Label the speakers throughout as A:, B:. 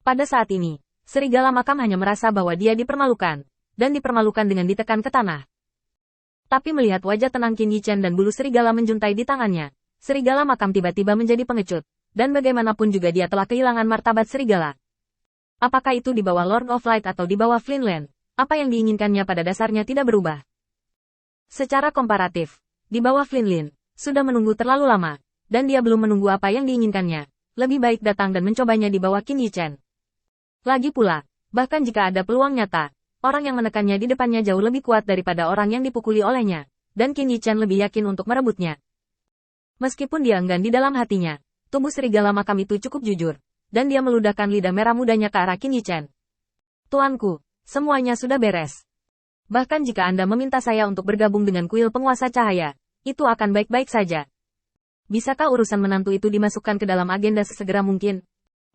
A: Pada saat ini, serigala makam hanya merasa bahwa dia dipermalukan, dan dipermalukan dengan ditekan ke tanah. Tapi melihat wajah tenang Qin Yichen dan bulu serigala menjuntai di tangannya, serigala makam tiba-tiba menjadi pengecut, dan bagaimanapun juga dia telah kehilangan martabat serigala. Apakah itu di bawah Lord of Light atau di bawah Flinland, apa yang diinginkannya pada dasarnya tidak berubah. Secara komparatif, di bawah Flinland, sudah menunggu terlalu lama, dan dia belum menunggu apa yang diinginkannya. Lebih baik datang dan mencobanya di bawah Qin Yichen. Lagi pula, bahkan jika ada peluang nyata, orang yang menekannya di depannya jauh lebih kuat daripada orang yang dipukuli olehnya, dan Qin Yichen lebih yakin untuk merebutnya. Meskipun dia enggan di dalam hatinya, tubuh serigala makam itu cukup jujur, dan dia meludahkan lidah merah mudanya ke arah Qin Yichen. Tuanku, semuanya sudah beres. Bahkan jika Anda meminta saya untuk bergabung dengan kuil penguasa cahaya, itu akan baik-baik saja. Bisakah urusan menantu itu dimasukkan ke dalam agenda sesegera mungkin?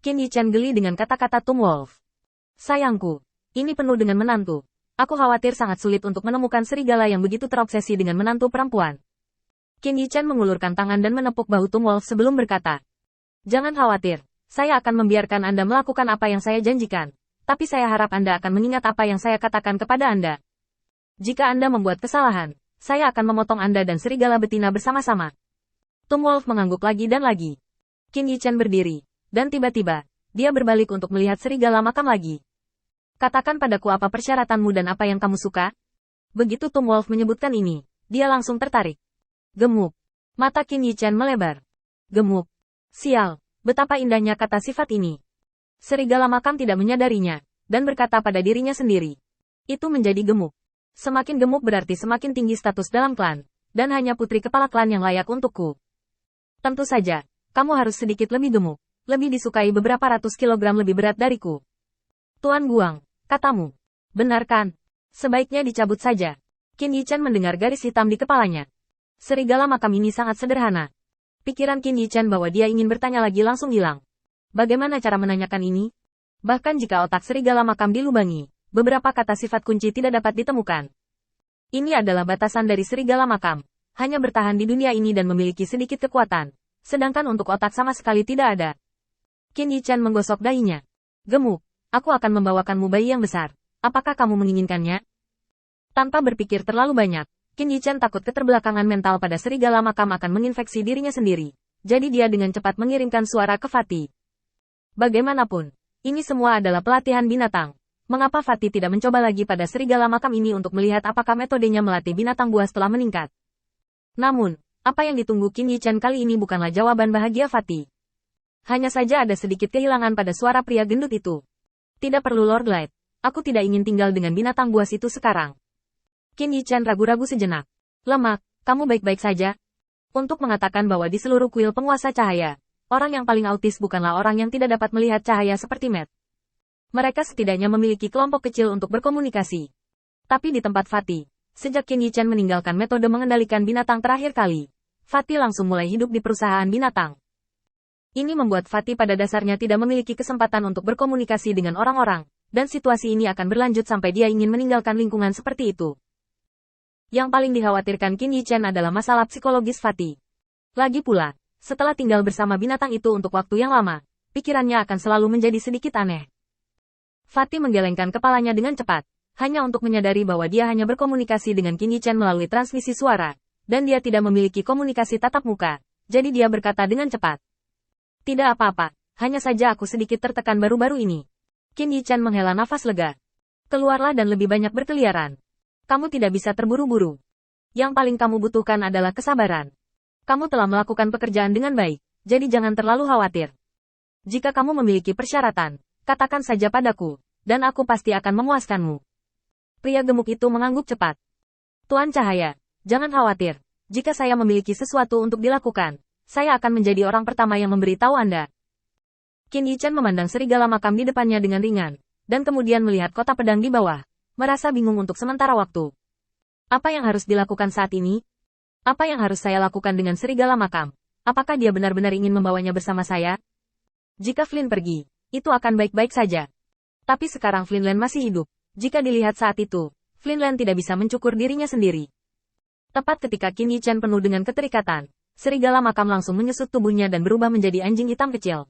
A: Qin Yichen geli dengan kata-kata Tum Wolf. Sayangku, ini penuh dengan menantu. Aku khawatir sangat sulit untuk menemukan serigala yang begitu terobsesi dengan menantu perempuan. Qin Yichen mengulurkan tangan dan menepuk bahu Tum Wolf sebelum berkata. Jangan khawatir, saya akan membiarkan Anda melakukan apa yang saya janjikan. Tapi saya harap Anda akan mengingat apa yang saya katakan kepada Anda. Jika Anda membuat kesalahan, saya akan memotong Anda dan serigala betina bersama-sama. Tum Wolf mengangguk lagi dan lagi. Qin Yichen berdiri, dan tiba-tiba, dia berbalik untuk melihat serigala makam lagi. Katakan padaku apa persyaratanmu dan apa yang kamu suka? Begitu Tum Wolf menyebutkan ini, dia langsung tertarik. Gemuk. Mata Qin Yichen melebar. Gemuk. Sial, betapa indahnya kata sifat ini. Serigala makam tidak menyadarinya, dan berkata pada dirinya sendiri. Itu menjadi gemuk. Semakin gemuk berarti semakin tinggi status dalam klan, dan hanya putri kepala klan yang layak untukku. Tentu saja, kamu harus sedikit lebih gemuk, lebih disukai beberapa ratus kilogram lebih berat dariku. Tuan Guang, katamu. Benar kan? Sebaiknya dicabut saja. Qin Yichen mendengar garis hitam di kepalanya. Serigala makam ini sangat sederhana. Pikiran Qin Yichen bahwa dia ingin bertanya lagi langsung hilang. Bagaimana cara menanyakan ini? Bahkan jika otak serigala makam dilubangi, beberapa kata sifat kunci tidak dapat ditemukan. Ini adalah batasan dari serigala makam. Hanya bertahan di dunia ini dan memiliki sedikit kekuatan, sedangkan untuk otak sama sekali tidak ada. Qin Yichen menggosok dahinya. Gemuk, aku akan membawakanmu bayi yang besar. Apakah kamu menginginkannya? Tanpa berpikir terlalu banyak, Qin Yichen takut keterbelakangan mental pada serigala makam akan menginfeksi dirinya sendiri. Jadi dia dengan cepat mengirimkan suara ke Fatih. Bagaimanapun, ini semua adalah pelatihan binatang. Mengapa Fatih tidak mencoba lagi pada serigala makam ini untuk melihat apakah metodenya melatih binatang buas telah meningkat? Namun, apa yang ditunggu Qin Yichen kali ini bukanlah jawaban bahagia Fatih. Hanya saja ada sedikit kehilangan pada suara pria gendut itu. Tidak perlu Lord Light, aku tidak ingin tinggal dengan binatang buas itu sekarang. Qin Yichen ragu-ragu sejenak. Lemak, kamu baik-baik saja? Untuk mengatakan bahwa di seluruh kuil penguasa cahaya, orang yang paling autis bukanlah orang yang tidak dapat melihat cahaya seperti Matt. Mereka setidaknya memiliki kelompok kecil untuk berkomunikasi. Tapi di tempat Fatih, sejak Qin Yichen meninggalkan metode mengendalikan binatang terakhir kali, Fatih langsung mulai hidup di perusahaan binatang. Ini membuat Fatih pada dasarnya tidak memiliki kesempatan untuk berkomunikasi dengan orang-orang, dan situasi ini akan berlanjut sampai dia ingin meninggalkan lingkungan seperti itu. Yang paling dikhawatirkan Qin Yichen adalah masalah psikologis Fatih. Lagi pula, setelah tinggal bersama binatang itu untuk waktu yang lama, pikirannya akan selalu menjadi sedikit aneh. Fatih menggelengkan kepalanya dengan cepat. Hanya untuk menyadari bahwa dia hanya berkomunikasi dengan Qin Yichen melalui transmisi suara, dan dia tidak memiliki komunikasi tatap muka, jadi dia berkata dengan cepat. Tidak apa-apa, hanya saja aku sedikit tertekan baru-baru ini. Qin Yichen menghela nafas lega. Keluarlah dan lebih banyak berkeliaran. Kamu tidak bisa terburu-buru. Yang paling kamu butuhkan adalah kesabaran. Kamu telah melakukan pekerjaan dengan baik, jadi jangan terlalu khawatir. Jika kamu memiliki persyaratan, katakan saja padaku, dan aku pasti akan memuaskanmu. Pria gemuk itu mengangguk cepat. Tuan Cahaya, jangan khawatir. Jika saya memiliki sesuatu untuk dilakukan, saya akan menjadi orang pertama yang memberitahu Anda. Qin Yichen memandang serigala makam di depannya dengan ringan, dan kemudian melihat kota pedang di bawah, merasa bingung untuk sementara waktu. Apa yang harus dilakukan saat ini? Apa yang harus saya lakukan dengan serigala makam? Apakah dia benar-benar ingin membawanya bersama saya? Jika Flynn pergi, itu akan baik-baik saja. Tapi sekarang Flinland masih hidup. Jika dilihat saat itu, Flinland tidak bisa mencukur dirinya sendiri. Tepat ketika Qin Yichen penuh dengan keterikatan, serigala makam langsung menyusut tubuhnya dan berubah menjadi anjing hitam kecil.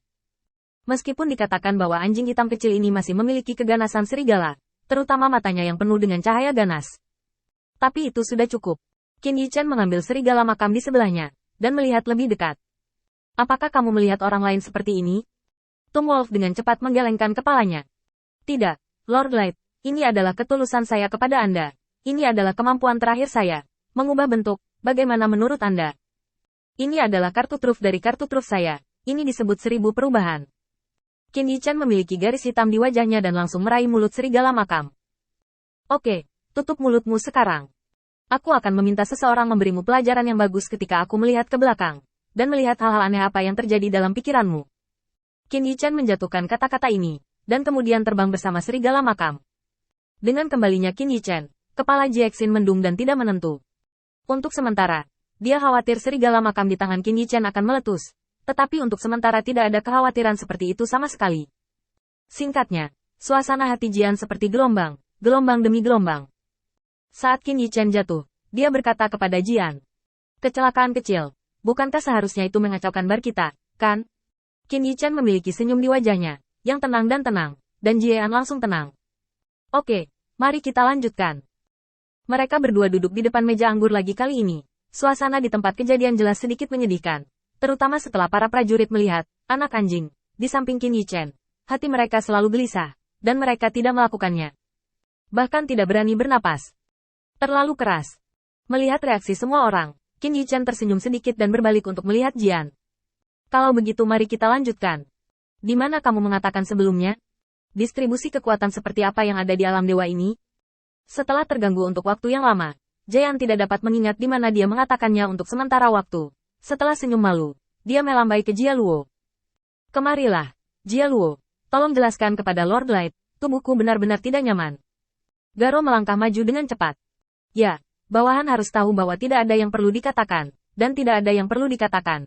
A: Meskipun dikatakan bahwa anjing hitam kecil ini masih memiliki keganasan serigala, terutama matanya yang penuh dengan cahaya ganas. Tapi itu sudah cukup. Qin Yichen mengambil serigala makam di sebelahnya, dan melihat lebih dekat. Apakah kamu melihat orang lain seperti ini? Tung Wolf dengan cepat menggelengkan kepalanya. Tidak, Lord Light, ini adalah ketulusan saya kepada Anda. Ini adalah kemampuan terakhir saya. Mengubah bentuk, bagaimana menurut Anda? Ini adalah kartu truf dari kartu truf saya. Ini disebut 1000 perubahan. Qin Yichen memiliki garis hitam di wajahnya dan langsung meraih mulut serigala makam. Oke, tutup mulutmu sekarang. Aku akan meminta seseorang memberimu pelajaran yang bagus ketika aku melihat ke belakang, dan melihat hal-hal aneh apa yang terjadi dalam pikiranmu. Qin Yichen menjatuhkan kata-kata ini, dan kemudian terbang bersama serigala makam. Dengan kembalinya Qin Yichen, kepala Jiexin mendung dan tidak menentu. Untuk sementara, dia khawatir serigala makam di tangan Qin Yichen akan meletus, tetapi untuk sementara tidak ada kekhawatiran seperti itu sama sekali. Singkatnya, suasana hati Jian seperti gelombang, gelombang demi gelombang. Saat Qin Yichen jatuh, dia berkata kepada Jian. Kecelakaan kecil, bukankah seharusnya itu mengacaukan bar kita, kan? Qin Yichen memiliki senyum di wajahnya, yang tenang, dan Jian langsung tenang. Oke, mari kita lanjutkan. Mereka berdua duduk di depan meja anggur lagi kali ini. Suasana di tempat kejadian jelas sedikit menyedihkan, terutama setelah para prajurit melihat anak anjing di samping Qin Yichen. Hati mereka selalu gelisah, dan mereka tidak melakukannya. Bahkan tidak berani bernapas. Terlalu keras. Melihat reaksi semua orang, Qin Yichen tersenyum sedikit dan berbalik untuk melihat Jian. Kalau begitu mari kita lanjutkan. Di mana kamu mengatakan sebelumnya? Distribusi kekuatan seperti apa yang ada di alam dewa ini? Setelah terganggu untuk waktu yang lama, Jian tidak dapat mengingat di mana dia mengatakannya untuk sementara waktu. Setelah senyum malu, dia melambai ke Jia Luo. Kemarilah, Jia Luo. Tolong jelaskan kepada Lord Light, tubuhku benar-benar tidak nyaman. Garo melangkah maju dengan cepat. Ya, bawahan harus tahu bahwa tidak ada yang perlu dikatakan, dan tidak ada yang perlu dikatakan.